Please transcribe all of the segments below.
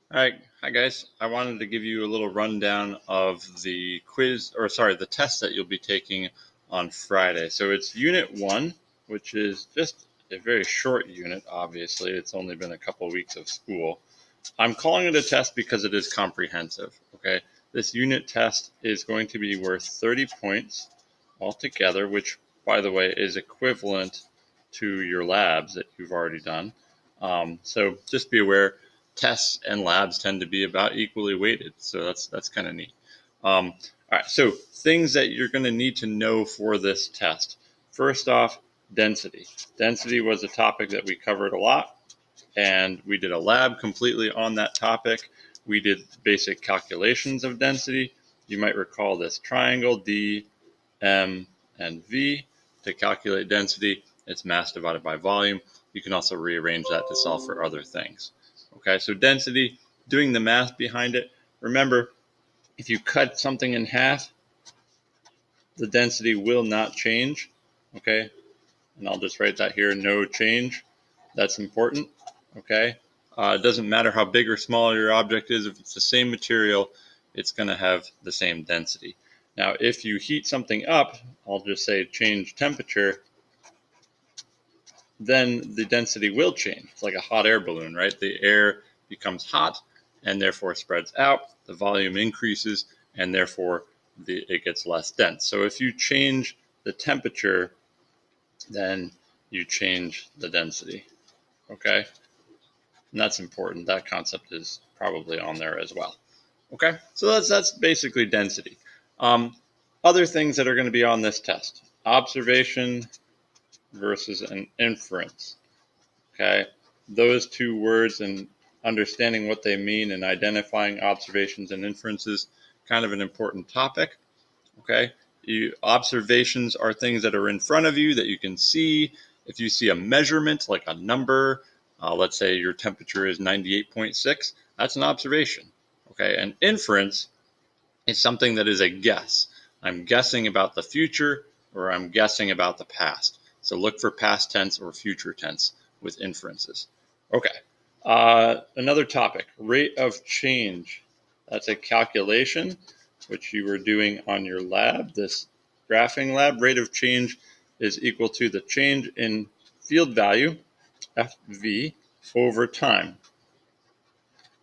All right, hi guys. I wanted to give you a little rundown of the the test that you'll be taking on Friday. So it's Unit 1, which is just a very short unit, obviously. It's only been a couple weeks of school. I'm calling it a test because it is comprehensive, okay? This unit test is going to be worth 30 points altogether, which, by the way, is equivalent to your labs that you've already done. So just be aware, tests and labs tend to be about equally weighted, so that's kind of neat. All right, so things that you're going to need to know for this test. First off, density. Density was a topic that we covered a lot, and we did a lab completely on that topic. We did basic calculations of density. You might recall this triangle, D, M, and V. To calculate density, it's mass divided by volume. You can also rearrange that to solve for other things. Okay, so density, doing the math behind it. Remember, if you cut something in half, the density will not change. Okay, and I'll just write that here, no change. That's important. Okay, it doesn't matter how big or small your object is. If it's the same material, it's going to have the same density. Now, if you heat something up, I'll just say change temperature, then the density will change. It's like a hot air balloon, right? The air becomes hot and therefore spreads out. The volume increases and therefore it gets less dense. So if you change the temperature, then you change the density. Okay? And that's important. That concept is probably on there as well. Okay? So that's basically density. Um, Other things that are going to be on this test: observation versus an inference. Okay? Those two words and understanding what they mean and identifying observations and inferences, kind of an important topic. Okay? Observations are things that are in front of you that you can see. If you see a measurement, like a number, let's say your temperature is 98.6, that's an observation. Okay? An inference is something that is a guess. I'm guessing about the future or I'm guessing about the past. So look for past tense or future tense with inferences. Okay. Another topic, rate of change. That's a calculation which you were doing on your lab, this graphing lab. Rate of change is equal to the change in field value, FV, over time.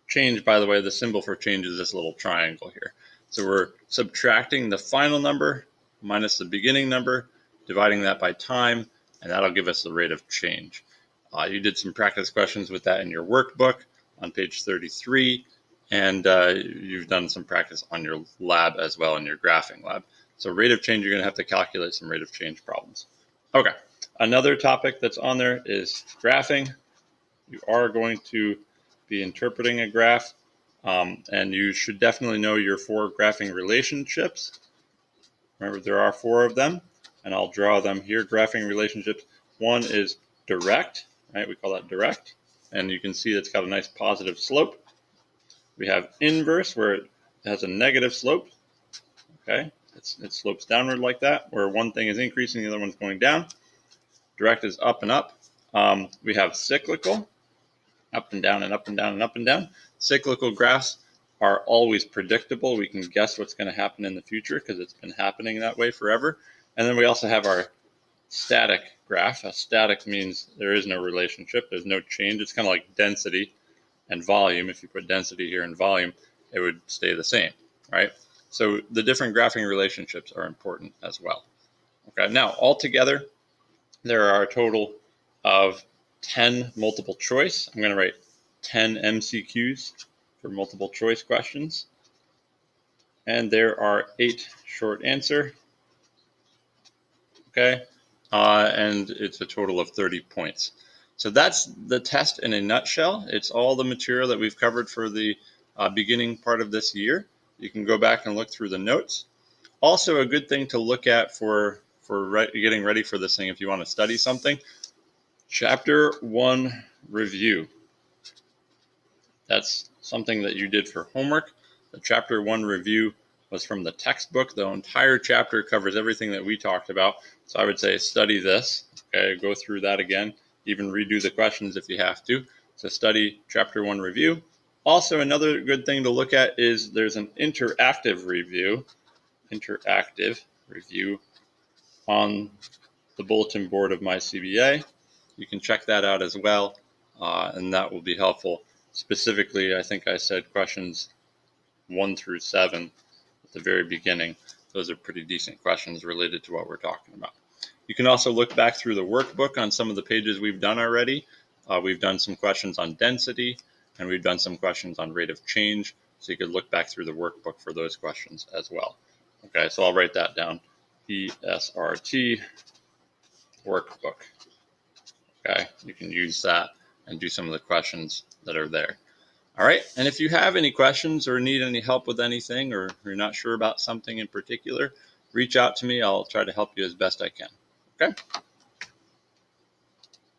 Change, by the way, the symbol for change is this little triangle here. So we're subtracting the final number minus the beginning number, dividing that by time, and that'll give us the rate of change. You did some practice questions with that in your workbook on page 33, and you've done some practice on your lab as well in your graphing lab. So rate of change, you're going to have to calculate some rate of change problems. Okay, another topic that's on there is graphing. You are going to be interpreting a graph, and you should definitely know your four graphing relationships. Remember, there are four of them, and I'll draw them here. Graphing relationships. One is direct, right? We call that direct, and you can see it's got a nice positive slope. We have inverse, where it has a negative slope. Okay, it slopes downward like that, where one thing is increasing, the other one's going down. Direct is up and up. We have cyclical, up and down and up and down and up and down. Cyclical graphs are always predictable. We can guess what's going to happen in the future because it's been happening that way forever. And then we also have our static graph. A static means there is no relationship, there's no change. It's kind of like density and volume. If you put density here and volume, it would stay the same, right? So the different graphing relationships are important as well. Okay, now altogether, there are a total of 10 multiple choice. I'm going to write 10 MCQs for multiple choice questions. And there are 8 short answer. Okay. And it's a total of 30 points. So that's the test in a nutshell. It's all the material that we've covered for the beginning part of this year. You can go back and look through the notes. Also, a good thing to look at for getting ready for this thing if you want to study something. Chapter 1 review. That's something that you did for homework. The Chapter 1 review was from the textbook. The entire chapter covers everything that we talked about. So I would say study this. Okay, go through that again. Even redo the questions if you have to. So study Chapter 1 review. Also, another good thing to look at is there's an interactive review on the bulletin board of my CBA. You can check that out as well, and that will be helpful. Specifically, I think I said questions 1 through 7 at the very beginning. Those are pretty decent questions related to what we're talking about. You can also look back through the workbook on some of the pages we've done already. We've done some questions on density, and we've done some questions on rate of change. So you could look back through the workbook for those questions as well. Okay, so I'll write that down. ESRT workbook. Okay, you can use that and do some of the questions that are there. All right, and if you have any questions or need any help with anything, or you're not sure about something in particular, reach out to me. I'll try to help you as best I can. Okay.